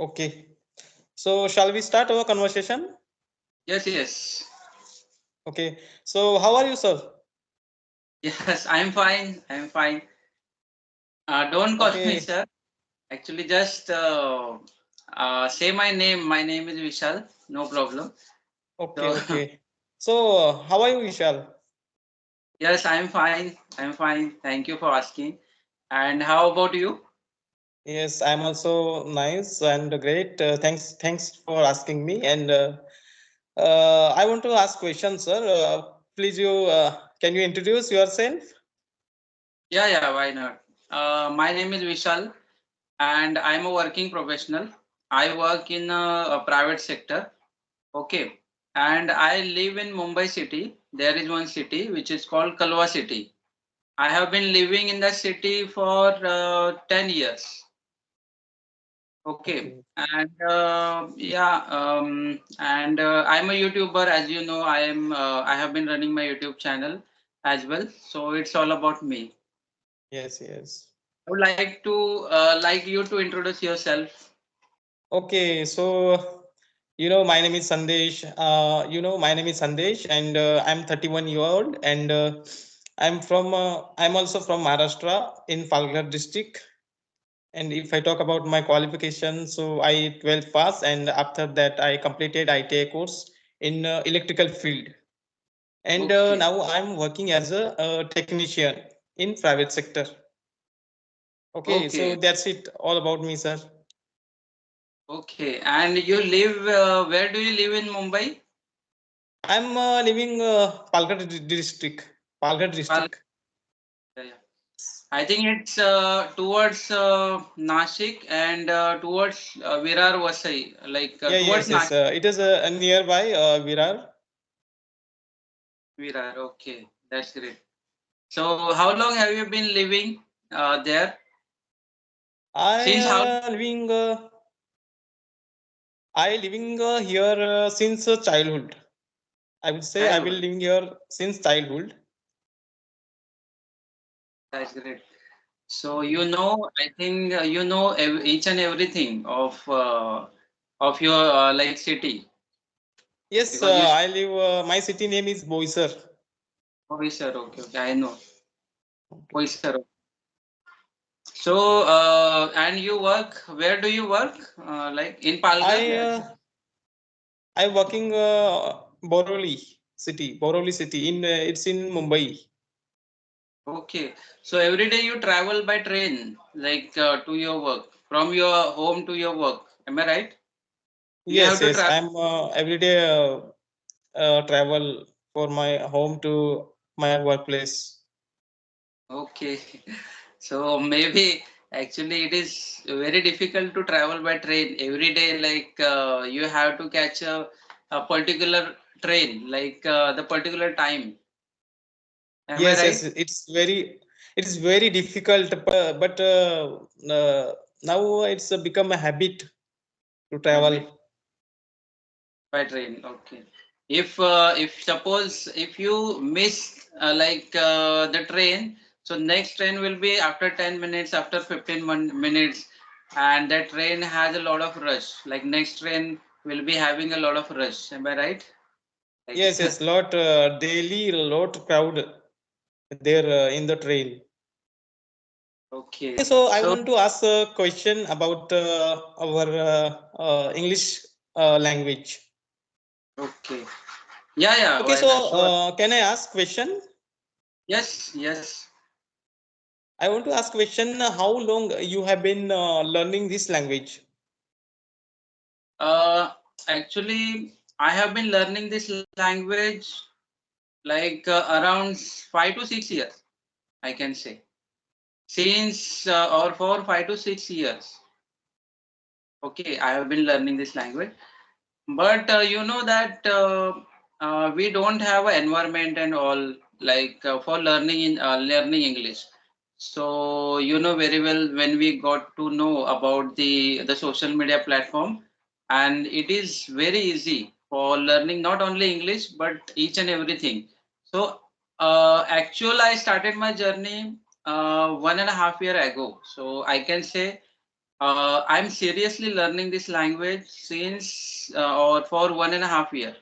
Okay. So shall we start our conversation? Yes, yes. Okay. So how are you, sir? Yes, I'm fine. I'm fine. Don't call me Okay. sir. Actually, just say my name. My name is Vishal. No problem. Okay. So, Okay. So how are you, Vishal? yes, I'm fine. I'm fine. Thank you for asking. And how about you? Yes, I'm also nice and great. Thanks for asking me. And I want to ask questions, sir. Please, can you introduce yourself? Yeah, yeah, why not? My name is Vishal and I'm a working professional. I work in a private sector. Okay. And I live in Mumbai city. There is one city which is called Kalwa city. I have been living in the city for 10 years. Okay. Okay. And yeah, and I'm a YouTuber, as you know. I have been running my YouTube channel as well. So it's all about me. Yes. Yes. I would like you to introduce yourself. Okay. So my name is Sandesh. My name is Sandesh, and I'm 31 year old, and I'm also from Maharashtra in Palghar district. And if I talk about my qualification, so I 12 pass, and after that I completed ITI course in electrical field, and Okay. now I'm working as a technician in private sector. Okay, so Okay. that's it all about me, sir. Okay. And you live, where do you live in Mumbai? I'm living district, Palghar Pal- district. yeah, yeah. I think it's towards Nashik and towards Virar Vasai, like Yeah, towards yes, yes. Nashik. It is nearby Virar. Virar. Okay, that's great. So, how long have you been living there? I Since how? living I living here since childhood. I would say I will Childhood. living here since childhood. That's great. So you know, I think you know each and everything of your like city Yes, because you. I live. My city name is Boisar. Oh, sir. Okay, okay. I know. Oh, sir. So, and you work, where do you work? Like in Palghar? I working Boroli city in it's in Mumbai. Okay. So every day you travel by train, like to your work, from your home to your work. Am I right? You Yes, have to yes. travel. I'm every day travel for my home to my workplace. Okay. So maybe actually it is very difficult to travel by train every day. Like you have to catch a particular train, like the particular time. Am I Yes, yes. right? It's very difficult, but now it's become a habit to Habit travel. by train. Okay. If suppose if you miss the train, so next train will be after 10 minutes, after 15 minutes, and that train has a lot of rush. Like next train will be having a lot of rush. Am I right? Like Yes, yes. Lot daily lot crowd there in the train. Okay, okay. so I So want to ask a question about our English language. okay. Yeah, yeah, Okay, why so not? Sure. can I ask question? Yes, yes. I want to ask question. How long you have been learning this language? Uh Actually I have been learning this language like around 5 to 6 years, I can say. Since or for 5 to 6 years, okay, I have been learning this language. But you know that we don't have an environment and all like for learning English. So you know very well when we got to know about the social media platform, and it is very easy for learning not only English but each and everything. So I started my journey 1.5 year ago. So I can say I'm seriously learning this language since or for 1.5 year.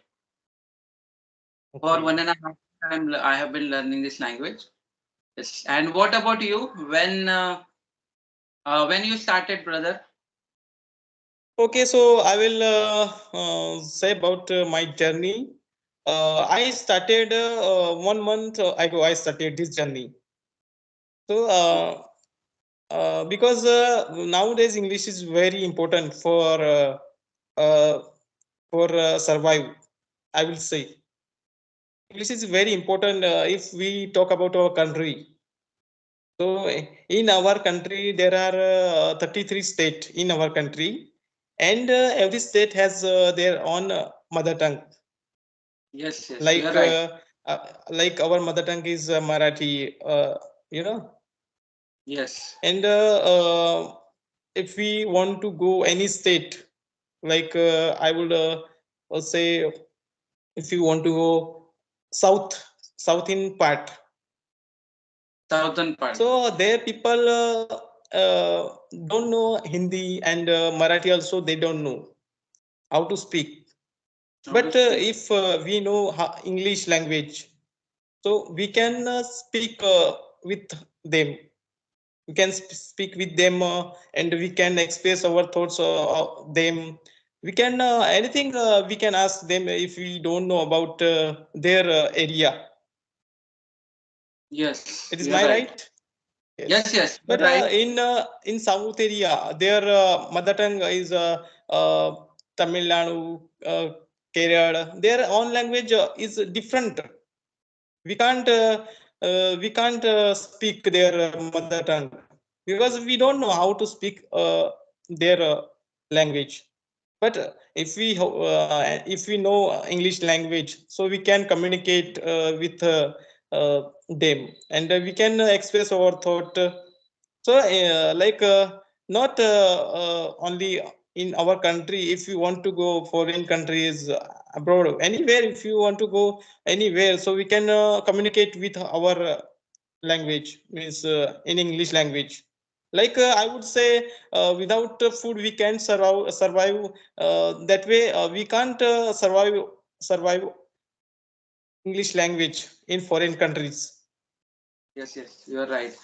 For Okay. 1.5 time, I have been learning this language. Yes. And what about you? When you started, brother? Okay, so I will say about my journey. I started 1 month ago. I started this journey. So because nowadays English is very important uh, for survive. I will say English is very important if we talk about our country. So in our country there are 33 states in our country, and every state has their own mother tongue. Yes, yes, you are Like right. like our mother tongue is Marathi, you know. Yes, And if we want to go any state, like I would say if you want to go south, south in part, southern part. so there people don't know Hindi and Marathi also they don't know how to speak. How to But speak? if we know English language, so we can speak with them. We can speak with them and we can express our thoughts them. We can anything we can ask them if we don't know about their area. Yes, It is you are my right. right. Yes, Yes, yes, you are but right. in South area, their mother tongue is Tamil Nadu, Kerala. Their own language is different. We can't speak their mother tongue because we don't know how to speak their language. But if we know English language, so we can communicate with them, and we can express our thought. So like not only in our country. If you want to go foreign countries, abroad, anywhere, if you want to go anywhere, so we can communicate with our language, means in English language. Like I would say without food we can survive. That way we can't survive English language in foreign countries. Yes, yes, you are right.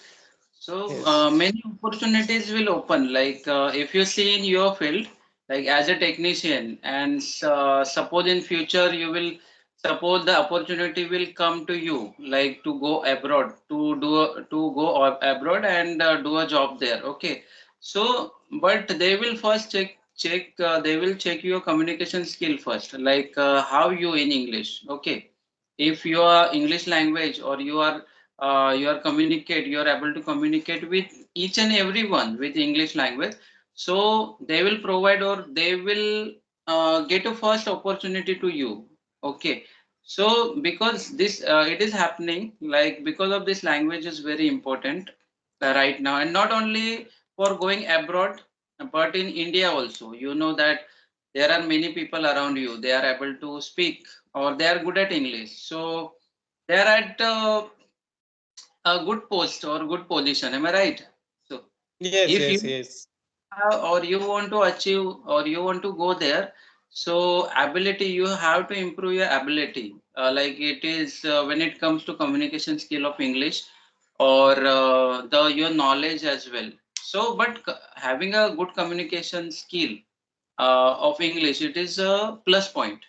So Yes. many opportunities will open. Like if you see in your field, like as a technician, and suppose in future you will suppose the opportunity will come to you, like to go abroad, abroad and do a job there. Okay, so but they will first they will check your communication skill first, like how you in English. Okay, if your English language or you are able to communicate with each and everyone with English language, so they will provide or they will get a first opportunity to you. Okay, so because this it is happening, like because of this language is very important right now, and not only for going abroad but in India also. You know that there are many people around you, they are able to speak or they are good at English, so they are at a good post or good position. Am I right? So Yes, if yes, you yes. have or you want to achieve or you want to go there, so ability, you have to improve your ability. Like it is when it comes to communication skill of English or the your knowledge as well. So, but having a good communication skill of English, it is a plus point.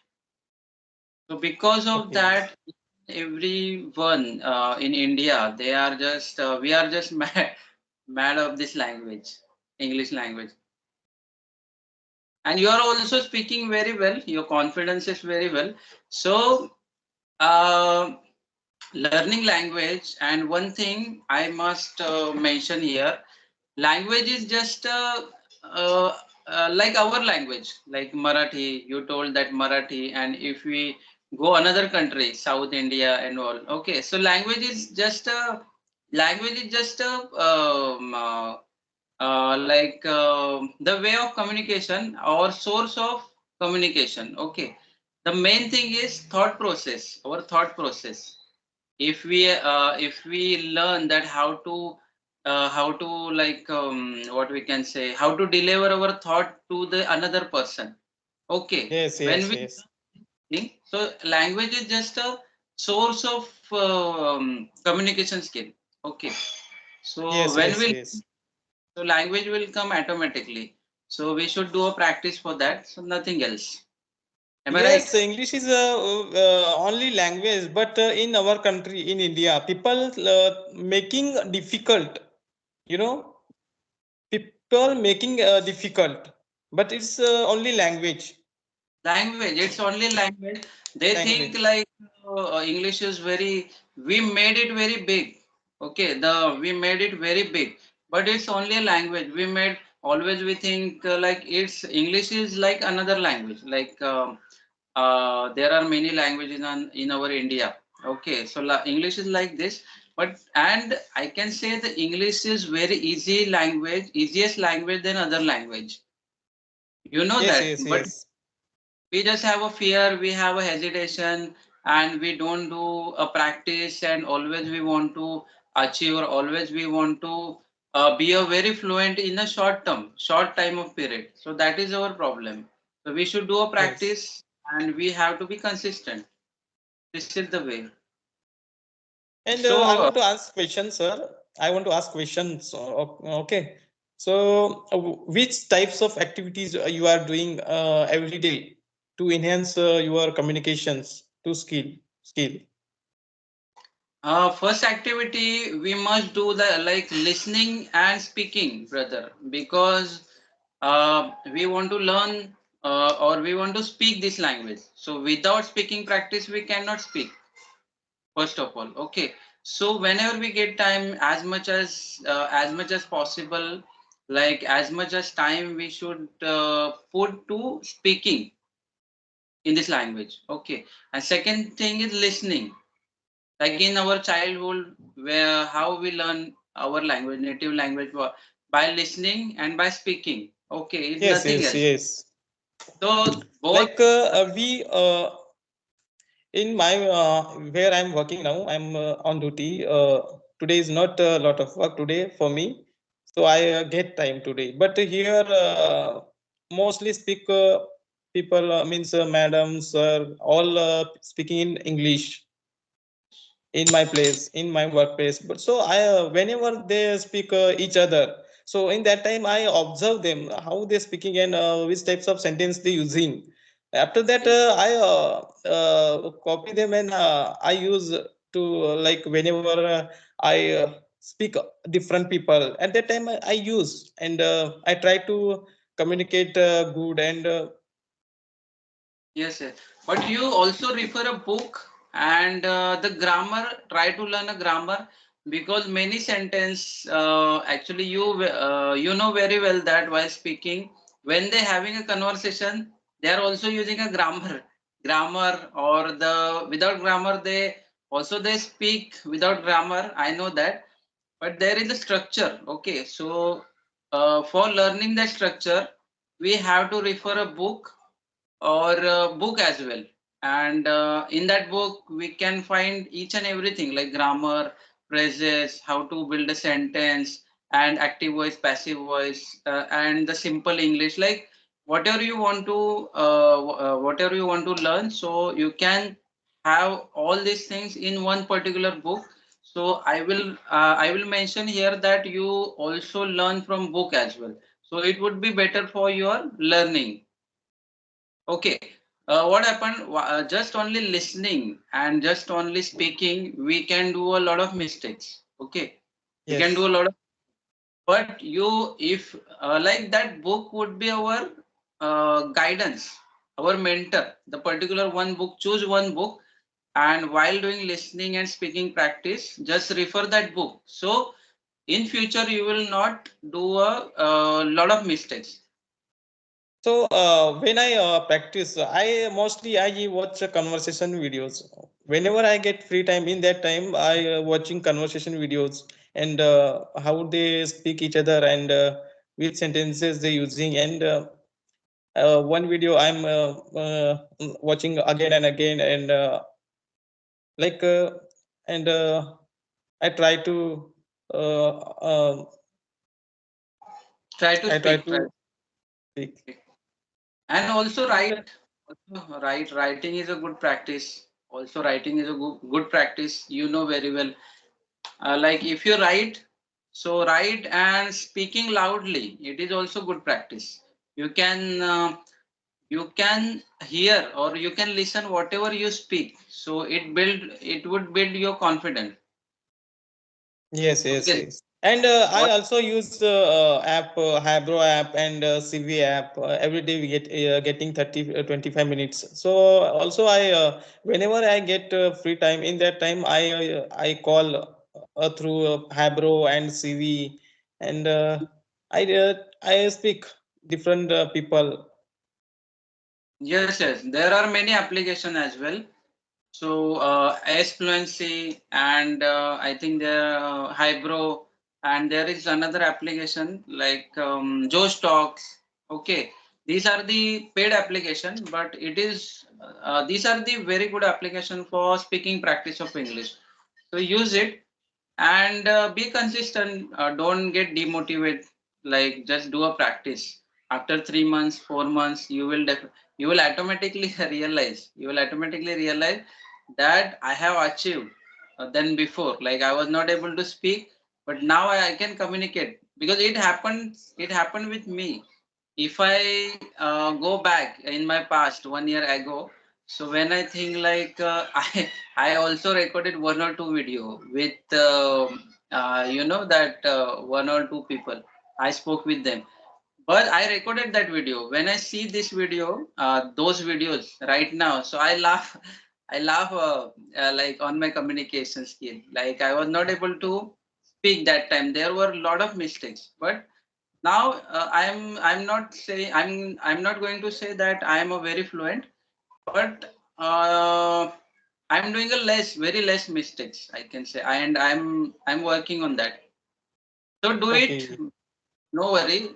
So because of Okay. that, everyone in India, they are just we are just mad of this language, English language. And you are also speaking very well. Your confidence is very well. So uh, learning language, and one thing I must mention here, language is just uh, like our language, like Marathi. You told that Marathi, and if we go another country, South India and all. Okay, so language is just a like the way of communication or source of communication. Okay, the main thing is thought process, our thought process. If we learn that how to how to like what we can say, how to deliver our thought to the another person. Okay, Yes, when yes, we yes, think, so language is just a source of communication skill. Okay, so yes, when yes, we, yes. so language will come automatically. So we should do a practice for that. So nothing else. Am I right? Yes, English is only language, but in our country, in India, people making difficult, you know, people making difficult, but it's only language, Language. It's only language. They think language. like English is very. We made it very big. Okay, the we made it very big, but it's only a language. We made always we think like it's English is like another language. Like there are many languages in our India. Okay, so English is like this, but and I can say the English is very easy language, easiest language than other language. You know Yes, that, yes, but yes, we just have a fear, we have a hesitation, and we don't do a practice, and always we want to achieve, or always we want to be a very fluent in a short time of period. So that is our problem. So we should do a yes. practice, and we have to be consistent. This is the way. And I So want to ask questions, sir. I want to ask questions. Okay. So, which types of activities you are doing every day to enhance your communications to skill? first activity we must do the like listening and speaking, brother, because we want to learn or we want to speak this language. So without speaking practice, we cannot speak. First of all, okay. So whenever we get time, as much as possible, like as much as time we should put to speaking in this language. Okay. And second thing is listening. Like in our childhood, where how we learn our language, native language, by listening and by speaking. Okay, it's Yes, nothing yes, else. yes. So both. Like we in my where I'm working now, I'm on duty. Today is not a lot of work today for me, so I get time today. But here, mostly speak people means madam, sir, all speaking in English in my place, in my workplace. But so I whenever they speak each other, so in that time I observe them how they speaking and which types of sentence they using. After that I copy them and I use to like whenever I speak different people, at that time I use and I try to communicate good and Yes, yes. But you also refer a book and the grammar, try to learn a grammar, because many sentence actually you know very well that while speaking, when they having a conversation, they are also using a grammar, or the without grammar they also they speak without grammar. I know that, but there is a structure. Okay, so for learning that structure, we have to refer a book or book as well, and in that book we can find each and everything like grammar, phrases, how to build a sentence, and active voice, passive voice, and the simple English, like whatever you want to whatever you want to learn, so you can have all these things in one particular book. So I will mention here that you also learn from book as well, so it would be better for your learning. Okay. What happened? Just only listening and just only speaking, we can do a lot of mistakes. Okay. We can do yes. a lot of, but you, if like that book would be our guidance, our mentor, the particular one book, choose one book, and while doing listening and speaking practice, just refer that book. So in future, you will not do a lot of mistakes. So when I practice, I mostly I watch conversation videos. Whenever I get free time, in that time I watching conversation videos and how they speak each other and which sentences they using. And one video I'm watching again and again and like and I try to. uh, uh, Try to I try speak. Try to to speak. speak. And also And write. Also write. Writing is a good practice. Also writing is a good practice. You know very well. Like if you write, so write and speaking loudly. It is also good practice. You can you can hear or you can listen whatever you speak. So it would build your confidence. yes, yes, Okay. yes. And I What? also use app, Habro app and CV app. Every day we get getting 30 25 minutes. So also I whenever I get free time, in that time I call through Habro and CV, and I speak different people. Yes, yes. There are many applications as well. So S Fluency and I think there Hybro, and there is another application like Josh Talks. Okay, these are the paid application, but it is these are the very good application for speaking practice of English. So use it and be consistent. Don't get demotivated. Like just do a practice. After 3 months, 4 months, you will automatically realize. You will automatically realize that I have achieved than before. Like I was not able to speak, but now I can communicate because it happened. It happened with me. If I go back in my past 1 year ago, so when I think like I also recorded one or two video with you know that one or two people. I spoke with them, but I recorded that video. When I see this video, those videos right now, so I laugh. I laugh like on my communication skill. Like I was not able to speak that time. There were a lot of mistakes, but now I'm not saying I'm not going to say that I am a very fluent, but I'm doing a less very less mistakes, I can say, and I'm working on that. So do it, Okay. no worry,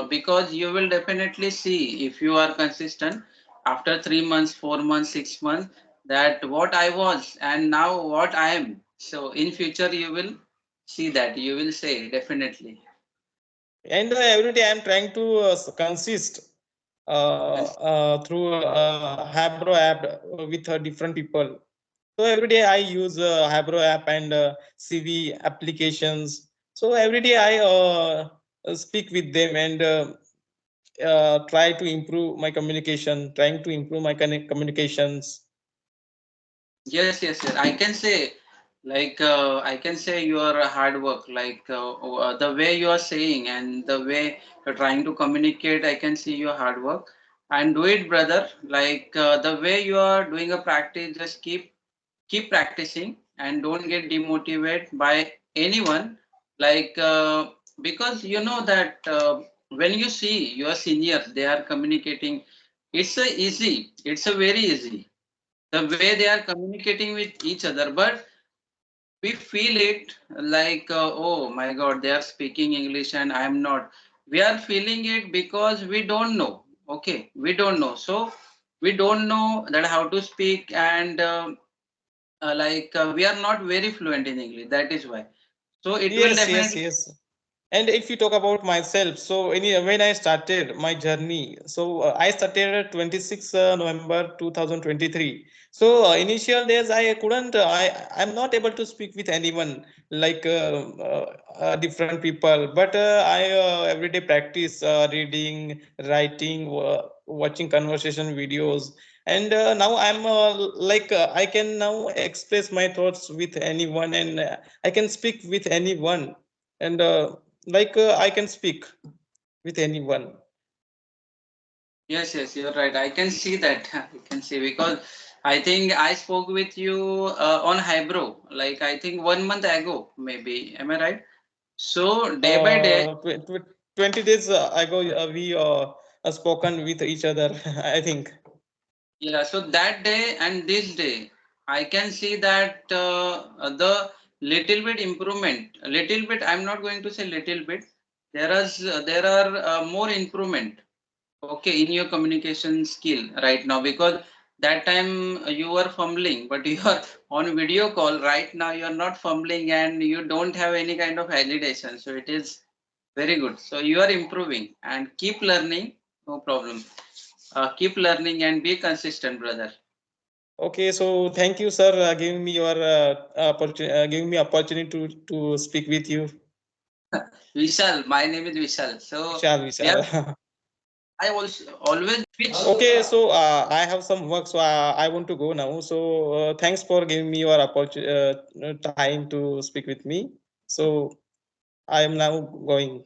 because you will definitely see if you are consistent after 3 months, 4 months, 6 months, that what I was and now what I am. So in future you will see that, you will say definitely. And every day I'm trying to consist Yes. through Habro app with different people. So every day I use Habro app and CV applications. So every day I speak with them and try to improve my communication, trying to improve my communications. Yes, yes, yes. I can say, like, I can say your hard work, like the way you are saying and the way you're trying to communicate, I can see your hard work. And do it, brother. Like the way you are doing a practice, just keep practicing and don't get demotivated by anyone. Like because you know that when you see your seniors, they are communicating. It's a easy. It's a very easy the way they are communicating with each other, but we feel it like oh my god, they are speaking English and I am not. We are feeling it because we don't know. Okay, we don't know, so we don't know that how to speak, and like we are not very fluent in English, that is why. So it will Yes, yes, definitely. yes. And if you talk about myself, so when I started my journey, so I started 26 November 2023. So initial days I couldn't, I'm not able to speak with anyone like different people. But I everyday practice reading, writing, watching conversation videos, and now I'm like I can now express my thoughts with anyone, and I can speak with anyone, and like I can speak with anyone. Yes, yes, you're right. I can see that. I can see because I think I spoke with you on Hybro, like I think 1 month ago, maybe. Am I right? So day by day, 20 days ago, we spoken with each other. I think. yeah. So that day and this day, I can see that the little bit improvement. A little bit. I'm not going to say little bit. There are more improvement. Okay, in your communication skill right now, because that time you were fumbling, but you are on video call right now. You are not fumbling and you don't have any kind of hesitation. So it is very good. So you are improving and keep learning. No problem. Keep learning and be consistent, brother. Okay, so thank you, sir, giving me your giving me opportunity to speak with you. Vishal, my name is Vishal. So Vishal, we have. Vishal. I also always which. Okay, so I have some work, so I want to go now. So thanks for giving me your opportunity time to speak with me. So I am now going.